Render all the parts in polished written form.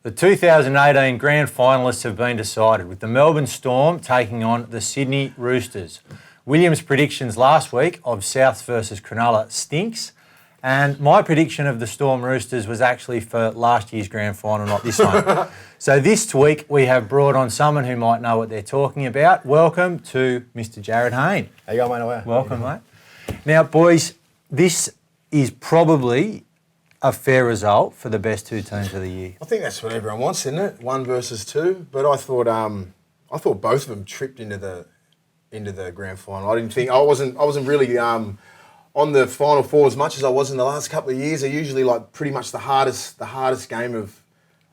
The 2018 Grand Finalists have been decided, with the Melbourne Storm taking on the Sydney Roosters. William's predictions last week of Souths versus Cronulla stinks, and my prediction of the Storm Roosters was actually for last year's Grand Final, not this one. So this week we have brought on someone who might know what they're talking about. Welcome to Mr. Jarryd Hayne. How you going, mate? Welcome, mate. Now, boys, this is probably a fair result for the best two teams of the year. I think that's what everyone wants, isn't it? 1 versus 2. But I thought both of them tripped into the grand final. I wasn't really on the Final Four as much as I was in the last couple of years. They're usually like pretty much the hardest game of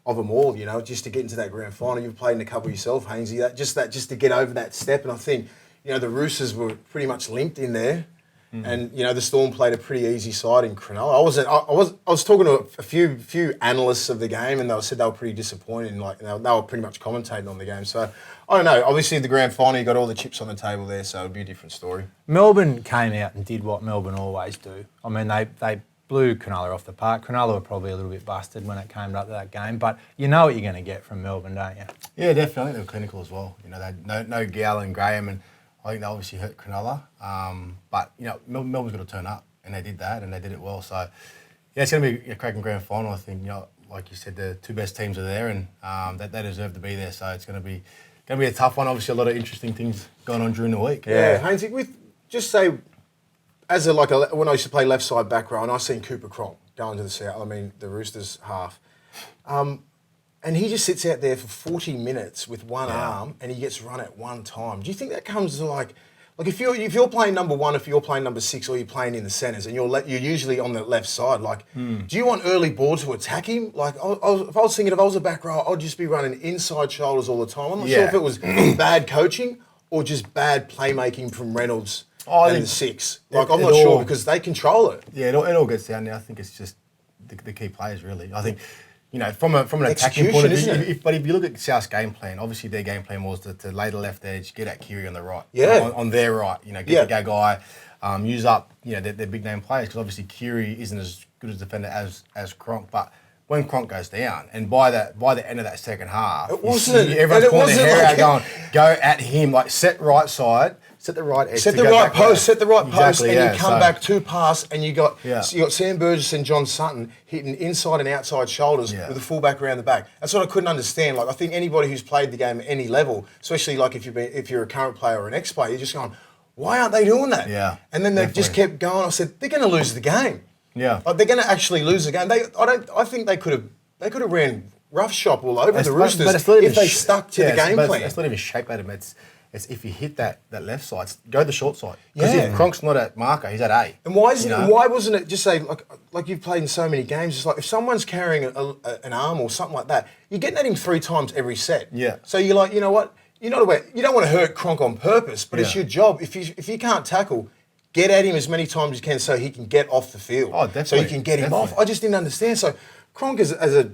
them all. You know, just to get into that grand final. You've played in a couple yourself, Hainesy. Just to get over that step. And I think the Roosters were pretty much linked in there. And the Storm played a pretty easy side in Cronulla. I was talking to a few analysts of the game, and they said they were pretty disappointed. And they were pretty much commentating on the game. So I don't know. Obviously, the grand final, you got all the chips on the table there, so it'd be a different story. Melbourne came out and did what Melbourne always do. I mean, they blew Cronulla off the park. Cronulla were probably a little bit busted when it came up to that game, but you know what you're going to get from Melbourne, don't you? Yeah, definitely. They were clinical as well. They had no Gal and Graham, and I think they obviously hurt Cronulla. But Melbourne's got to turn up, and they did that, and they did it well. So yeah, it's going to be a cracking grand final. I think like you said, the two best teams are there, and they deserve to be there. So it's going to be a tough one. Obviously, a lot of interesting things going on during the week. Yeah, Hainesy, when I used to play left side back row, and I seen Cooper Cronk going to the Roosters half. And he just sits out there for 40 minutes with one arm, and he gets run at one time. Do you think that comes to like if you're playing number 1, if you're playing number 6, or you're playing in the centres, and you're usually on the left side, do you want early ball to attack him? Like if I was a back row, I'd just be running inside shoulders all the time. I'm not sure if it was bad coaching or just bad playmaking from Reynolds and the 6. I'm not sure because they control it. Yeah, it all gets down there. I think it's just the key players really. I think. From an attacking point of view, but if you look at South's game plan, obviously their game plan was to lay the left edge, get at Kiri on the right, on their right, get the guy, use up, their big name players, because obviously Kiri isn't as good a defender as Cronk, but when Cronk goes down, and by the end of that second half, everyone's pulling their hair out, go at him, like set right side. Set the right edge. Set the right post, and you come back 2 pass, and you got Sam Burgess and John Sutton hitting inside and outside shoulders with the fullback around the back. That's what I couldn't understand. Like I think anybody who's played the game at any level, especially like if you're a current player or an ex-player, you're just going, why aren't they doing that? Yeah. And then they just kept going. I said, they're going to lose the game. Yeah. Like, they're going to actually lose the game. I think they could have ran rough shop all over the Roosters if they stuck to the game plan. It's not even shaped at him. It's if you hit that left side, go the short side. Because if Cronk's not at marker, he's at A. And why wasn't it just say, like you've played in so many games, it's like if someone's carrying an arm or something like that, you're getting at him 3 times every set. Yeah. So you're like, you know what? You don't want to hurt Cronk on purpose, but it's your job. If you can't tackle, get at him as many times as you can so he can get off the field. Oh, definitely. So you can get him off. I just didn't understand. So Cronk has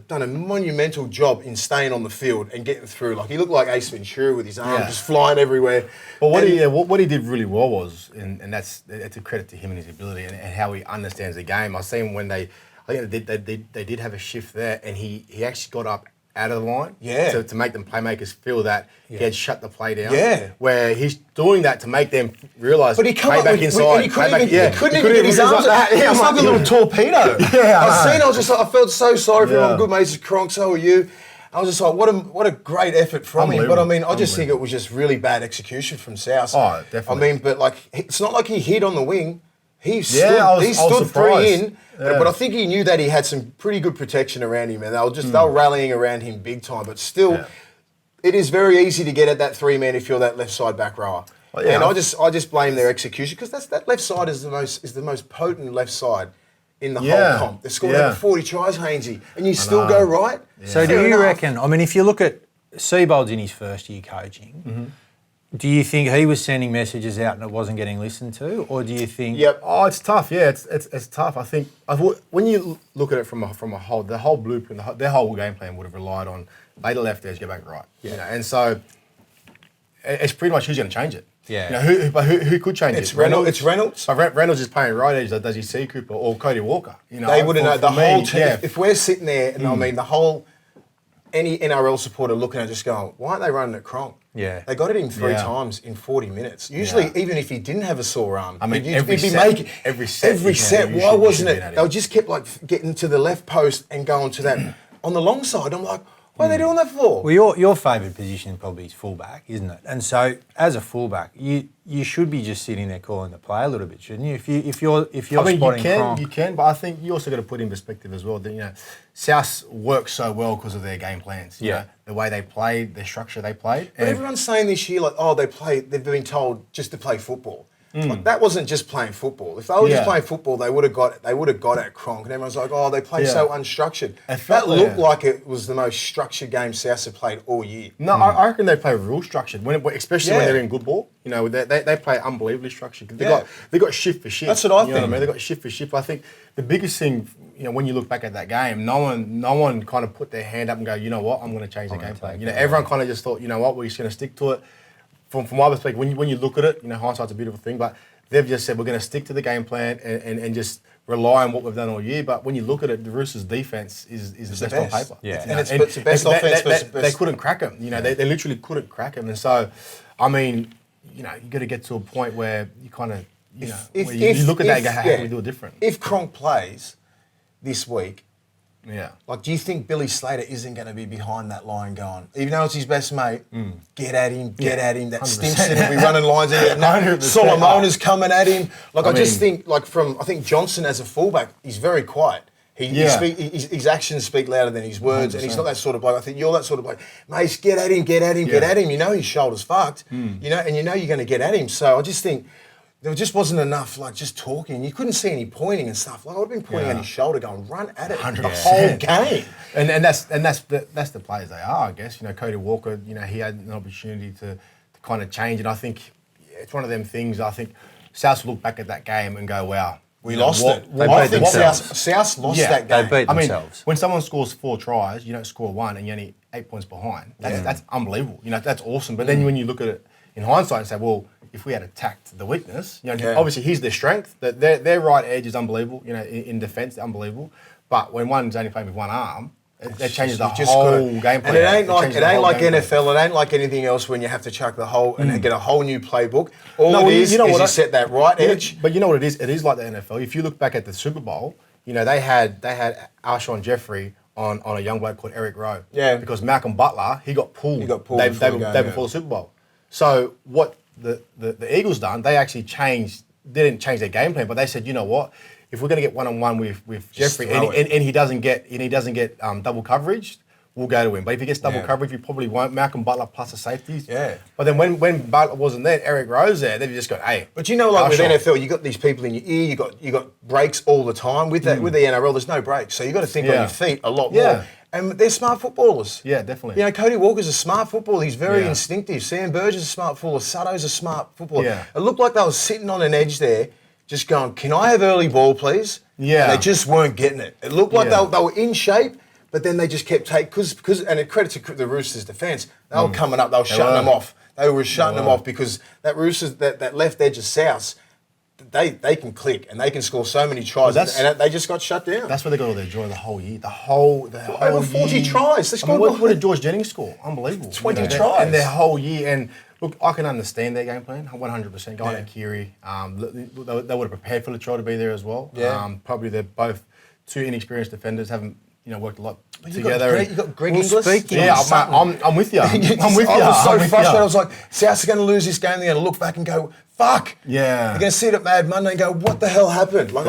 done a monumental job in staying on the field and getting through. Like he looked like Ace Ventura with his arm just flying everywhere. But what he did really well was, and that's a credit to him and his ability and how he understands the game. I seen when they did have a shift there, and he actually got up out of the line to make them playmakers feel that he had shut the play down. Yeah. Where he's doing that to make them realise but he play back inside. He couldn't even get his arms out. He was like a little torpedo. I felt so sorry for him. I'm good mates with Cronk, so are you. I was just like, what a great effort from him. But I mean, I just think it was just really bad execution from South. Oh, definitely. I mean, but it's not like he hit on the wing. He stood 3 in, but I think he knew that he had some pretty good protection around him, and they were rallying around him big time. But still, it is very easy to get at that 3-man if you're that left side back rower. Well, and I just blame their execution because that left side is the most potent left side in the whole comp. They scored over 40 tries, Hainesy, and you still go right. Yeah. So do you reckon? I mean, if you look at Seibold's in his first year coaching. Do you think he was sending messages out and it wasn't getting listened to, or do you think? Yep. Oh, it's tough. Yeah, it's tough. I think when you look at it from a whole, the whole blueprint, their whole game plan would have relied on lay the left edge, go back right. Yeah. And so it's pretty much who's going to change it. Yeah. Who could change it? It's Reynolds. Reynolds is playing right edge. Does he see Cooper or Cody Walker? They wouldn't know the whole team. If we're sitting there, and I mean the whole. any NRL supporter looking at it just going, why aren't they running at Cronk? Yeah. They got it in 3 times in 40 minutes. Usually, even if he didn't have a sore arm, I mean, he'd every be set. making Every set. Why wasn't it? They just kept like getting to the left post and going to that on the long side. I'm like, what are they doing that for? Well, your favourite position probably is fullback, isn't it? And so, as a fullback, you should be just sitting there calling the play a little bit, shouldn't you? If you're spotting Cronk. You can, but I think you also got to put in perspective as well that, you know, South works so well because of their game plans. You know, the way they played, the structure they played. But everyone's saying this year, like, oh, they've been told just to play football. Like, that wasn't just playing football. If they were just playing football, they would have got at Cronk, and everyone's like, oh, they play so unstructured. That looked like it was the most structured game South have played all year. No, I reckon they play real structured, especially when they're in good ball. You know, they play unbelievably structured. They got shift for shift. That's what I think. You know what I mean? They got shift for shift. I think the biggest thing, you know, when you look back at that game, no one kind of put their hand up and go, you know what, I'm going to change the game plan. You know, everyone kind of just thought, you know what, we're just going to stick to it. From my perspective, when you look at it, you know, hindsight's a beautiful thing, but they've just said we're going to stick to the game plan and just rely on what we've done all year. But when you look at it, the Roosters' defense is the best on paper. Yeah, and it's the best offense. They couldn't crack them. You know, they literally couldn't crack them. And so, I mean, you know, you got to get to a point where you kind of, you know, you look at that and go, how can we do it different? If Cronk plays this week, yeah. Like, do you think Billy Slater isn't going to be behind that line going, even though it's his best mate, get at him, that Stimson will be running lines in it. Solomona's coming at him. Like, I just think, like, I think Johnson as a fullback, he's very quiet. His actions speak louder than his words, 100%. And he's not that sort of bloke. I think you're that sort of bloke. Mate, get at him, get at him. You know his shoulder's fucked, you know, and you know you're going to get at him. So I just think there just wasn't enough, like, just talking. You couldn't see any pointing and stuff. Like, I would have been pointing at his shoulder going, run at it 100%. The whole game. And that's the players they are, I guess. You know, Cody Walker, you know, he had an opportunity to kind of change. And I think it's one of them things, I think South will look back at that game and go, wow. We lost it. I think South lost that game. They beat themselves. I mean, when someone scores 4 tries, you don't score 1 and you're only 8 points behind. That's unbelievable. You know, that's awesome. But then when you look at it in hindsight and say, well, if we had attacked the weakness, you know, obviously here's their strength. Their right edge is unbelievable. You know, in defence, they're unbelievable. But when one's only playing with one arm, it changes the whole game plan. And it ain't like NFL. It ain't like anything else when you have to chuck the whole and get a whole new playbook. All it is you set that right edge. But you know what it is? It is like the NFL. If you look back at the Super Bowl, you know they had Alshon Jeffrey on a young bloke called Eric Rowe. Yeah. Because Malcolm Butler, he got pulled. Day before the Super Bowl. So what the Eagles done? They actually didn't change their game plan, but they said, you know what? If we're going to get one-on-one with Jeffrey and he doesn't get double coverage, we'll go to him. But if he gets double coverage, we probably won't. Malcolm Butler plus the safeties. Yeah. But then when Butler wasn't there, Eric Rowe's there, they've just got, hey. But you know, like with NFL, you got these people in your ear. You got breaks all the time. With the NRL, there's no breaks, so you got to think on your feet a lot more. And they're smart footballers. Yeah, definitely. You know, Cody Walker's a smart footballer. He's very instinctive. Sam Burgess is a smart footballer. Sutto's a smart footballer. Yeah. It looked like they were sitting on an edge there, just going, can I have early ball, please? Yeah. And they just weren't getting it. It looked like they were in shape, but then they just kept taking, because and a credit to the Roosters' defence, they were coming up, they were shutting them off. They were shutting them off because that Roosters, that left edge of South, they can click and they can score so many tries, and they just got shut down. That's where they got all their joy the whole year. Over 40 tries. They scored. What did George Jennings score? Unbelievable. 20 tries. And their whole year. And look, I can understand their game plan 100%. Going at Keary, they would have prepared for Latrell to be there as well. Yeah. Probably they're both 2 inexperienced defenders, haven't worked a lot together. You got Greg Inglis? Yeah, I'm with you. I'm with you. I was so frustrated. I was like, Souths are going to lose this game. They're going to look back and go, fuck. Yeah. They're going to see it at Mad Monday and go, what the hell happened? Like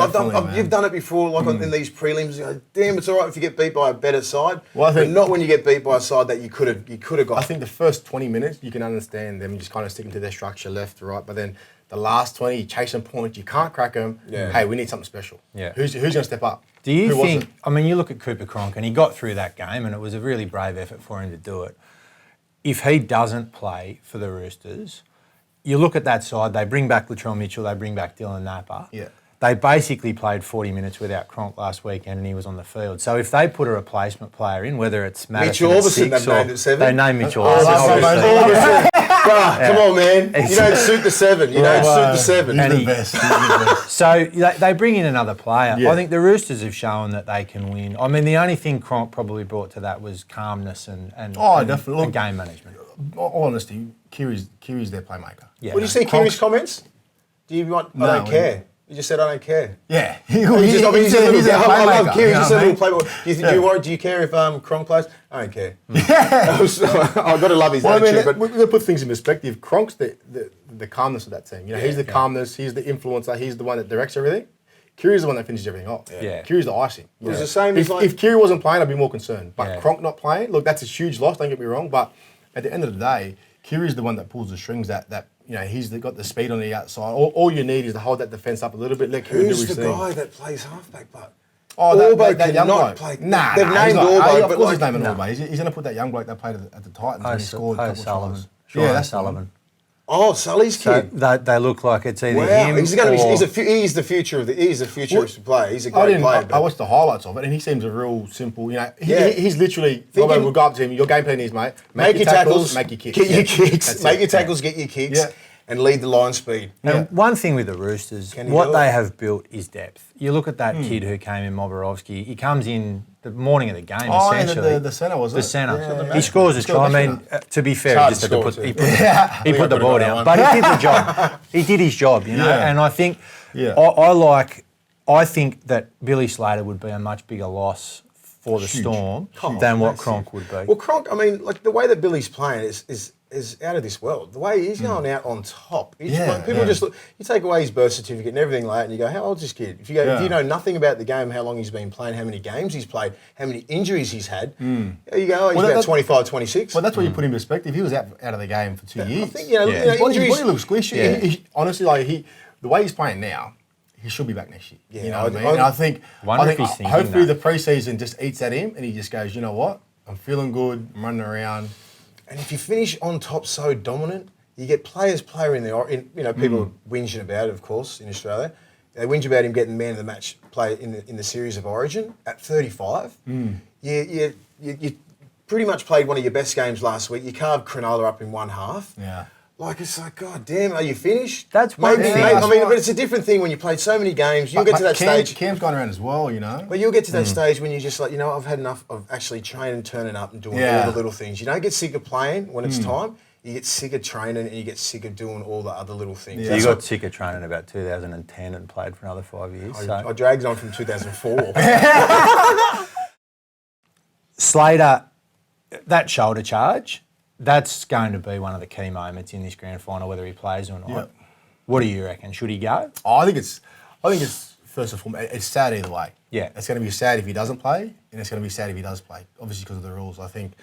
you've done it before, like in these prelims. You go, damn, it's all right if you get beat by a better side, but not when you get beat by a side that you could have got. I think the first 20 minutes you can understand them just kind of sticking to their structure left to right, but then the last 20, you chase some points, you can't crack them. Yeah. Hey, we need something special. Yeah. Who's going to step up? Do you think, I mean, you look at Cooper Cronk and he got through that game and it was a really brave effort for him to do it. If he doesn't play for the Roosters, you look at that side, they bring back Latrell Mitchell, they bring back Dylan Napa. Yeah. They basically played 40 minutes without Cronk last weekend and he was on the field. So if they put a replacement player in, whether it's Madison Mitchell Orbison, at 6 or... named at 7. They named Mitchell Orbison. Come on, man. You don't suit the 7. You don't suit the 7. He's the best. He's the best. So they bring in another player. Yeah. I think the Roosters have shown that they can win. I mean, the only thing Cronk probably brought to that was calmness and definitely. and game management. All honesty, Kiri's their playmaker. Yeah. What do you see Kiri's comments? Do you want, I don't care. You just said I don't care. Yeah. I love Kiri. He's just a little playboy. Do you care if Cronk plays? I don't care. Yeah. I've got to love his attitude. But we're going to put things in perspective. Cronk's the calmness of that team. You know, he's the calmness. He's the influencer. He's the one that directs everything. Kiri's the one that finishes everything off. Yeah. Kiri's the icing. It's the same If Kiri wasn't playing, I'd be more concerned. But Yeah. Cronk not playing, look, that's a huge loss. Don't get me wrong. But at the end of the day, Kiri's the one that pulls the strings. That you know, he's got the speed on the outside. All you need is to hold that defence up a little bit. Let Kiri do his thing. Who's the guy that plays halfback, but? That young bloke. Play. Nah, they've named Orbo, of but course he's naming Orbo. He's going to put that young bloke that played at the Titans and he scored a couple of tries. Yeah, that's Sullivan. Oh, Sully's So kid. they look like it's either Wow, him he's going to or... be. He's the future of the. He's the futurist player. He's a great player. I watched the highlights of it, and he seems a real simple. You know, he's literally. Robbo will go up to him. Your game plan is, mate, make your tackles, make your kicks, get your kicks, make your tackles, get your kicks, and lead the line speed. And one thing with the Roosters, what they have built is depth. You look at that kid who came in, Moborovsky. He comes in the morning of the game, essentially. The centre was the centre. He scores a try. I mean, to be fair, he just had to put he put the ball down, but he did the job. He did his job, you know. And I think I think that Billy Slater would be a much bigger loss for the Storm than what Cronk would be. Well, Cronk, I mean, like the way that Billy's playing is out of this world. The way he's going out on top. People just look. You take away his birth certificate and everything like that, and you go, "How old's this kid?" If you know nothing about the game, how long he's been playing, how many games he's played, how many injuries he's had, you go, "Oh, he's about 25, 26." Well, that's what you put in perspective. He was out of the game for 2 years. I think his injuries. body looks squishy. He, honestly, like the way he's playing now, he should be back next year. Yeah, you know what I mean? And I think hopefully the preseason just eats at him, and he just goes, you know what? I'm feeling good. I'm running around. And if you finish on top so dominant, you get player in the people whinging about it, of course, in Australia. They whinge about him getting man of the match play in the series of Origin at 35. You pretty much played one of your best games last week. You carved Cronulla up in one half. Yeah. Like, it's like, God damn, are you finished? That's one thing. But it's a different thing when you played so many games. You'll get to that stage. Cam's gone around as well, you know. But you'll get to that stage when you're just like, I've had enough of actually training, turning up and doing all the little things. You don't get sick of playing when it's time. You get sick of training and you get sick of doing all the other little things. Yeah. You got sick of training about 2010 and played for another 5 years. I dragged on from 2004. Slater, that shoulder charge, that's going to be one of the key moments in this grand final, whether he plays or not. Yep. What do you reckon? Should he go? I think it's first and foremost, it's sad either way. Yeah. It's going to be sad if he doesn't play, and it's going to be sad if he does play, obviously because of the rules. I think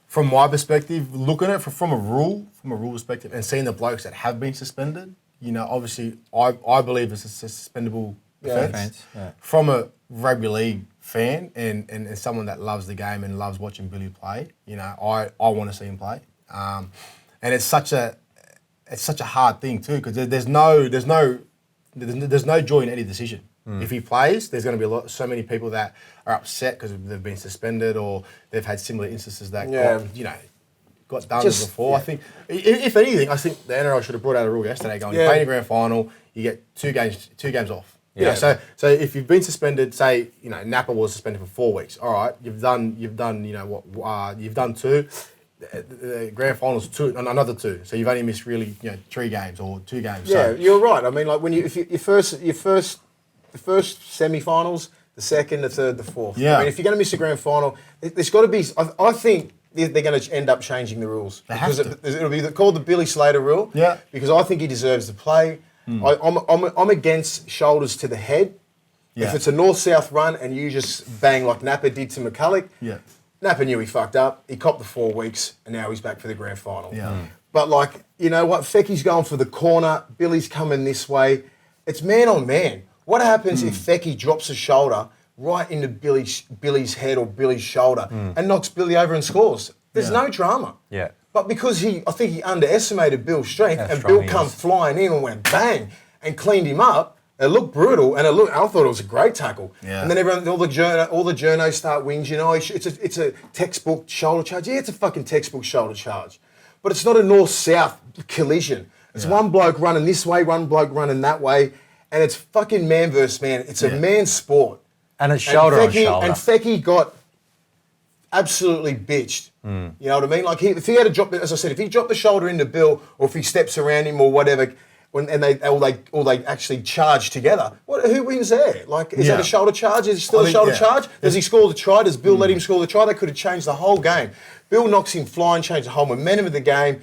from my perspective, looking at it from a rule perspective and seeing the blokes that have been suspended, obviously I believe it's a suspendable offence. Yeah. From a rugby league fan and someone that loves the game and loves watching Billy play, I want to see him play. And it's such a hard thing too, because there's no joy in any decision. If he plays, there's going to be so many people that are upset because they've been suspended or they've had similar instances that got done before. I think, if anything, I think the NRL should have brought out a rule yesterday going, you play in a grand final, you get two games off. Yeah. So if you've been suspended, say Napa was suspended for 4 weeks. All right, you've done you've done two. The grand finals another two. So you've only missed really 3 games or 2 games. Yeah, so, you're right. I mean, like when the first semi-finals, the second, the third, the fourth. Yeah. I mean, if you're going to miss a grand final, there's got to be. I think they're going to end up changing the rules because it'll be called the Billy Slater rule. Yeah. Because I think he deserves to play. I'm against shoulders to the head. Yeah. If it's a north-south run and you just bang like Napa did to McCulloch, Napa knew he fucked up. He copped the 4 weeks, and now he's back for the grand final. Yeah. But like, you know what? Fecky's going for the corner. Billy's coming this way. It's man on man. What happens if Fecky drops a shoulder right into Billy's head or Billy's shoulder and knocks Billy over and scores? There's no drama. Yeah. But because I think he underestimated Bill's strength and Bill come flying in and went bang and cleaned him up. It looked brutal, and I thought it was a great tackle. Yeah. And then all the journos start whinging. Oh, it's a textbook shoulder charge. Yeah, it's a fucking textbook shoulder charge. but it's not a north-south collision. It's one bloke running this way, one bloke running that way, and it's fucking man versus man. It's a man sport. And it's shoulder on shoulder. And Fecky got absolutely bitched. You know what I mean? Like, if he had to drop, as I said, if he dropped the shoulder into Bill, or if he steps around him or whatever, and they actually charge together, who wins there? Like, is that a shoulder charge? Is it still a shoulder charge? Does he score the try? Does Bill let him score the try? They could have changed the whole game. Bill knocks him flying, changed the whole momentum of the game,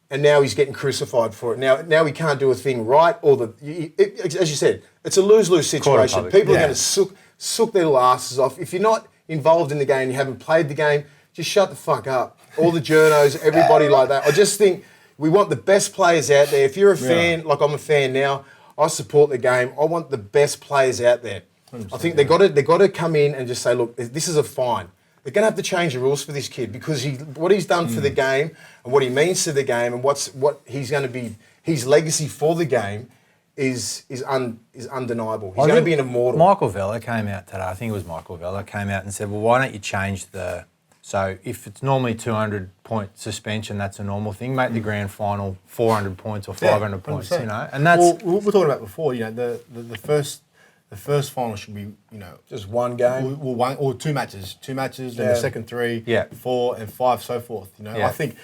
and now he's getting crucified for it. Now he can't do a thing right, or as you said, it's a lose-lose situation. People are going to sook their little asses off. If you're not involved in the game, you haven't played the game, just shut the fuck up. All the journos, everybody like that. I just think we want the best players out there. If you're a fan, like I'm a fan now, I support the game. I want the best players out there. I think they got to come in and just say, look, this is a fine. They're going to have to change the rules for this kid because what he's done for the game and what he means to the game and what he's going to be, his legacy for the game is undeniable. He's going to be an immortal. Michael Vella came out today. I think it was Michael Vella came out and said, well, why don't you change so if it's normally 200-point suspension, that's a normal thing. Make the grand final 400 points or 500 points, you know. And that's we were talking about before. You know, the first final should be, you know, just one game, one or two matches, and the second 3, 4 and 5, so forth. You know, I think,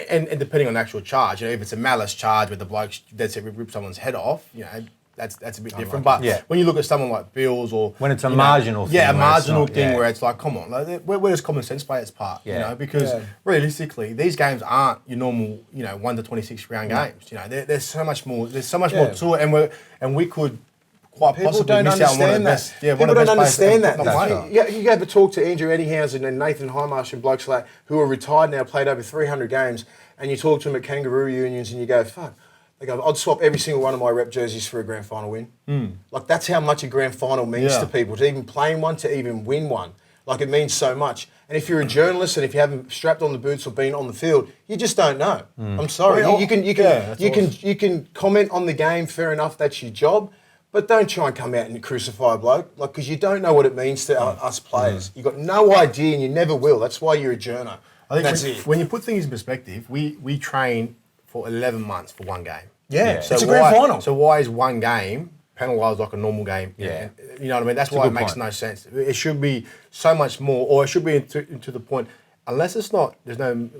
and depending on the actual charge, you know, if it's a malice charge where the bloke dead set rip someone's head off, you know, that's a bit different. But when you look at someone like Bills or when it's a marginal thing, a marginal thing where it's like, come on, like, where does common sense play its part? You know, because realistically, these games aren't your normal, you know, 1 to 26 round games. You know, there's so much more. There's so much more to it, and we could quite possibly miss out on one of the best. People don't understand that. You ever talk to Andrew Eddinghausen and Nathan Highmarsh and blokes like who are retired now, played over 300 games, and you talk to them at kangaroo unions and you go, fuck. They go, I'd swap every single one of my rep jerseys for a grand final win. Like, that's how much a grand final means to people, to even play in one, to even win one. Like, it means so much. And if you're a journalist and if you haven't strapped on the boots or been on the field, you just don't know. I'm sorry. Well, you can comment on the game, fair enough, that's your job. But don't try and come out and crucify a bloke, like, because you don't know what it means to us players. You've got no idea and you never will. That's why you're a journo. I think when you put things in perspective, we train for 11 months for one game. So it's a grand final. So why is one game penalised like a normal game? You know what I mean? That's why it makes no sense. It should be so much more, or it should be to the point, unless there's no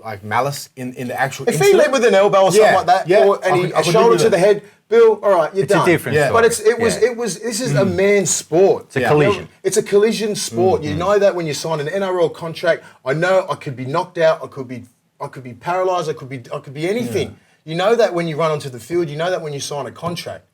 like malice in the actual If he led with an elbow or something like that, and a shoulder to the head, Bill, all right, you're done. It's a different story. But this is a man's sport. It's a collision. It's a collision sport. You know that when you sign an NRL contract. I know I could be knocked out, I could be paralysed, I could be anything. You know that when you run onto the field, you know that when you sign a contract.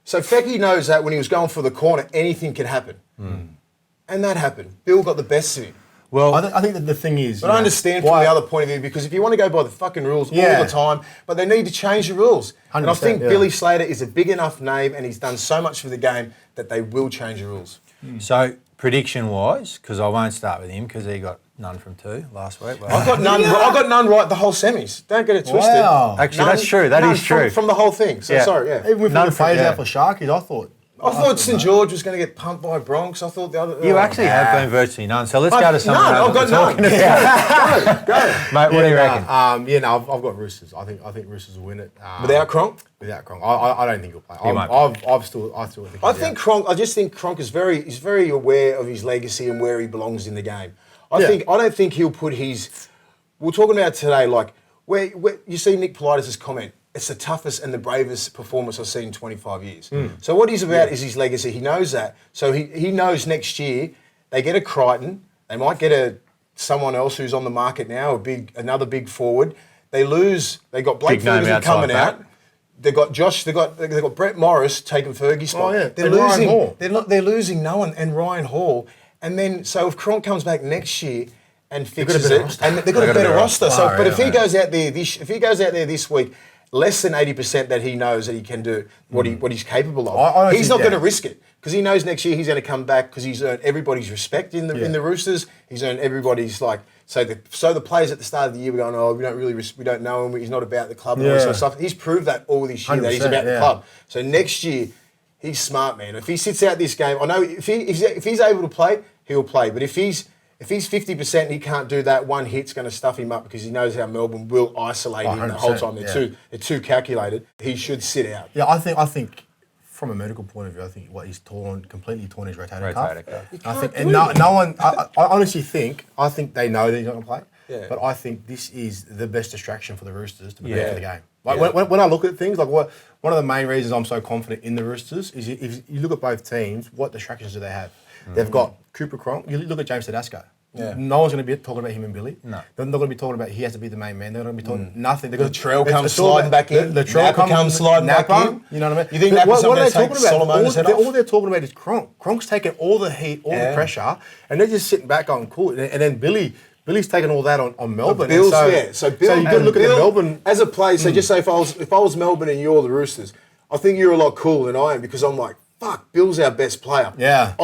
So Fecky knows that when he was going for the corner, anything could happen. And that happened. Bill got the best of him. Well, I think that the thing is... But I understand from the other point of view, because if you want to go by the fucking rules all the time, but they need to change the rules. And I think Billy Slater is a big enough name and he's done so much for the game that they will change the rules. So, prediction-wise, because I won't start with him because he got none from 2 last week. I got none right the whole semis. Don't get it twisted. Wow. Actually, that's true. That is true. From the whole thing. So, sorry, Even with the players out for Sharkies, I thought St George was going to get pumped by Bronx. I thought the other... You actually have been virtually none. So let's go to something I've got none. Go. Mate, what do you reckon? I've got Roosters. I think Roosters will win it. Without Cronk? Without Cronk. I don't think he'll play. I just think Cronk is very aware of his legacy and where he belongs in the game. I don't think he'll put his... We're talking about today, like, where you see Nick Politis' comment, it's the toughest and the bravest performance I've seen in 25 years. So what he's about is his legacy. He knows that. So he knows next year they get a Crichton. They might get someone else who's on the market now, another big forward. They got Blake Ferguson coming out. They got Josh. They got Brett Morris taking Fergie's spot. Oh, yeah. They're losing. Ryan Hall. They're losing Noah and Ryan Hall. And then so if Cronk comes back next year and fixes it, and they've got a better roster. So, but if he goes out there this week, less than 80% that he knows that he can do what he's capable of. He's not going to risk it because he knows next year he's going to come back because he's earned everybody's respect in the Roosters. He's earned everybody's like so the players at the start of the year were going, we don't know him. He's not about the club and all this sort of stuff. He's proved that all this year that he's about the club. So next year he's smart, man. If he sits out this game, I know if he's able to play, he'll play. But if he's If he's 50%, he can't do that. One hit's going to stuff him up because he knows how Melbourne will isolate him the whole time. They're too calculated. He should sit out. Yeah, I think from a medical point of view, I think he's completely torn his rotator cuff. I think, and no one. I honestly think they know that he's not going to play. Yeah. But I think this is the best distraction for the Roosters to prepare for the game. Like when I look at things, like one of the main reasons I'm so confident in the Roosters is if you look at both teams, what distractions do they have? They've got Cooper Cronk. You look at James Tedesco. Yeah. No one's going to be talking about him and Billy. No. They're not going to be talking about he has to be the main man. They're not going to be talking nothing. Latrell comes sliding back in. Latrell comes sliding back in. You know what I mean? You think Napper's what are they talking about? All they're talking about is Cronk. Cronk's taking all the heat, all the pressure, and they're just sitting back going, cool. And then Billy's taking all that on Melbourne. Bill's, so Bill, you got to look at the Melbourne as a player. So just say if I was Melbourne and you're the Roosters, I think you're a lot cooler than I am because I'm like, fuck, Bill's our best player. Yeah.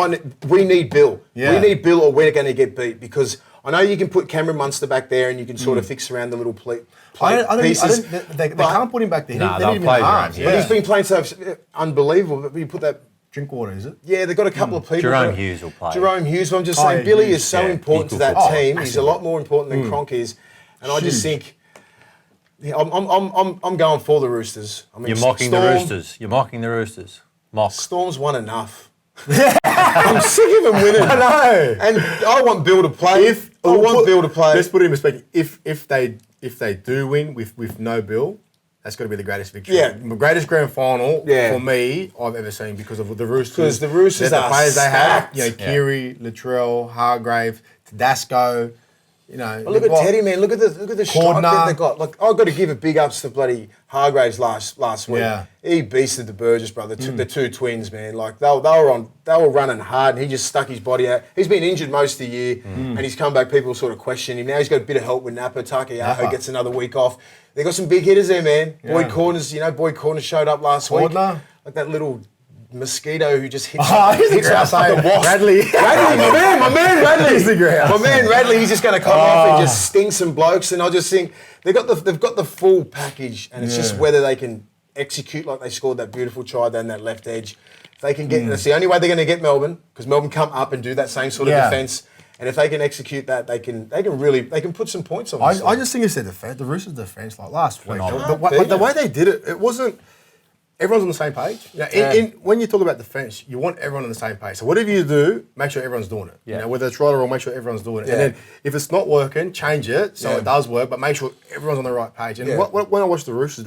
We need Bill. Yeah. We need Bill or we're going to get beat because I know you can put Cameron Munster back there and you can sort of fix around the little pieces. They can't put him back there. Nah, they'll play him. But he's been playing so unbelievable. But you put that... Drinkwater, is it? Yeah, they've got a couple of people. Jerome Hughes will play. Jerome Hughes. But I'm just saying, Billy is so important to that team. He's a lot more important than Cronk is. And I just think... Yeah, I'm going for the Roosters. I mean, You're mocking the Roosters. You're mocking the Roosters. Mock. Storm's won enough. I'm sick of them winning. I know. And I want Bill to play. Bill to play. Let's put it in perspective. If they do win with no Bill, that's got to be the greatest victory. Yeah. The greatest grand final for me I've ever seen because of the Roosters. Because the Roosters are the players stacked. they have. Keary, Latrell, Hargrave, Tedesco. You know, look at Teddy, man. Look at the strike that they got. Like I've got to give a big ups to bloody Hargraves last week. Yeah. He beasted the Burgess brother, the two twins, man. Like they were running hard, and he just stuck his body out. He's been injured most of the year, and he's come back. People sort of question him now. He's got a bit of help with Napa. Takiaho gets another week off. They got some big hitters there, man. Yeah. Boyd Corners showed up last week. Like that little mosquito who just hits up the wasp. Radley, my man Radley. He's the grouse. My man Radley, he's just going to come off and just sting some blokes. And I just think they've got the full package, and it's just whether they can execute like they scored that beautiful try down that left edge. If they can get, that's the only way they're going to get Melbourne because Melbourne come up and do that same sort of defence. And if they can execute that, they can put some points on. I just think it's their defence. The Roosters' defence, like last week, the way they did it wasn't. Everyone's on the same page. You know, when you talk about defence, you want everyone on the same page. So whatever you do, make sure everyone's doing it. Yeah. You know, whether it's right or wrong, make sure everyone's doing it. Yeah. And then if it's not working, change it so it does work, but make sure everyone's on the right page. And when I watch the Roosters,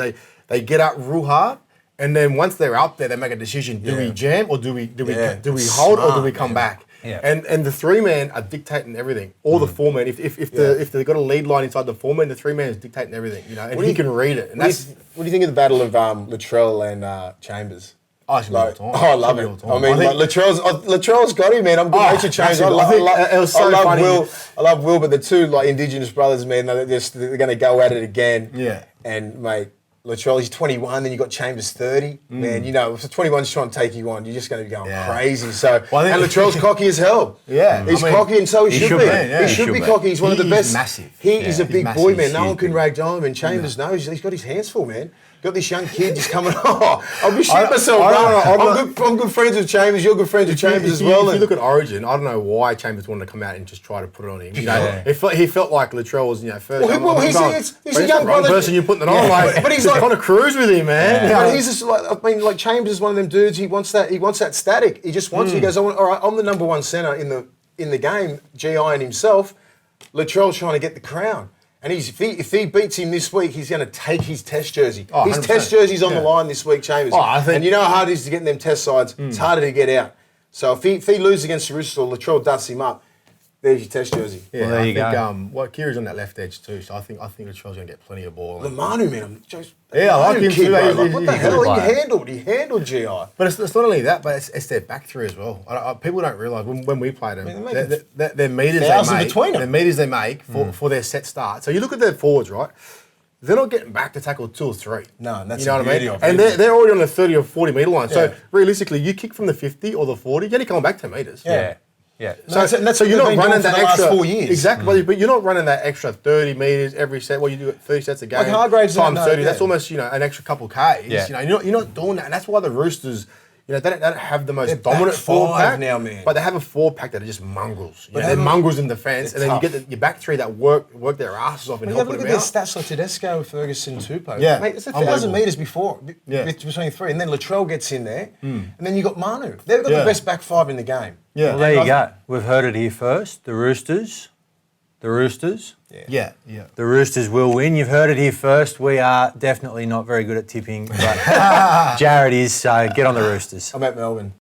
they get out real hard, and then once they're out there, they make a decision: do we jam or do we hold or do we come back? Yeah. And the 3-man are dictating everything. Or the 4-man. If they've got a lead line inside the 4-man, the 3-man is dictating everything. You know, and he can read it. And what do you think of the battle of Latrell and Chambers? I love it. I mean, Latrell's got him, man. I'm good nature Chambers. I love Will, but the two Indigenous brothers, man, they're going to go at it again. Yeah. And mate. Latrell, he's 21, then you got Chambers 30. Man, you know, if 21's trying to take you on, you're just going to be going crazy. So, and Latrell's cocky as hell. Yeah. He's cocky, and so he should be. He should be cocky. He's one of the best. Massive. He is a big boy, man. No one can rag down him, and Chambers knows. He's got his hands full, man. Got this young kid just coming. I'll be shitting myself, bro. I'm good friends with Chambers. You're good friends with Chambers as well. If you look at Origin, I don't know why Chambers wanted to come out and just try to put it on him. You know, he felt like Latrell was, first. Well, he's a young brother. Person you're putting it on, but he's like, kind of cruise with him, man. But he's just like Chambers is one of them dudes. He wants that static. He just wants. He goes, all right, I'm the number one centre in the game. GI and himself. Latrell's trying to get the crown. And if he beats him this week, he's going to take his test jersey. His test jersey's on the line this week, Chambers. And you know how hard it is to get in them test sides. It's harder to get out. So if he loses against the Roosters or Latrell dusts him up, there's your test jersey. Yeah, well, there you go. Kiri's on that left edge too, so I think Latrell's going to get plenty of ball. Lamanu, man. I like him too. What the hell he handled GI. But it's not only that, but it's their back three as well. People don't realise when we played them, their meters they make for their set start. So you look at their forwards, right? They're not getting back to tackle 2 or 3. No, and that's you know what I mean? And they're already on the 30 or 40 metre line. So realistically, you kick from the 50 or the 40, you're only coming back 10 metres. Yeah. So you're not running that extra last 4 years. Exactly, but you're not running that extra 30 metres every set. Well, you do 30 sets a game. Like Hargraves times 30. That's almost an extra couple Ks. Yeah. You're not doing that, and that's why the Roosters. You know, they don't have the most They're dominant back forward five pack now, man. But they have a forward pack that are just mongrels. They're mongrels in defence, and then you get your back three that work their asses off and help them out. Look at their stats like Tedesco, Ferguson, Tupou. Yeah. Mate, it's 1,000 metres between three, and then Latrell gets in there, and then you got Manu. They've got the best back five in the game. Yeah. Well, there you go. We've heard it here first. The Roosters. Yeah. The Roosters will win. You've heard it here first. We are definitely not very good at tipping, but Jarryd is, so get on the Roosters. I'm at Melbourne.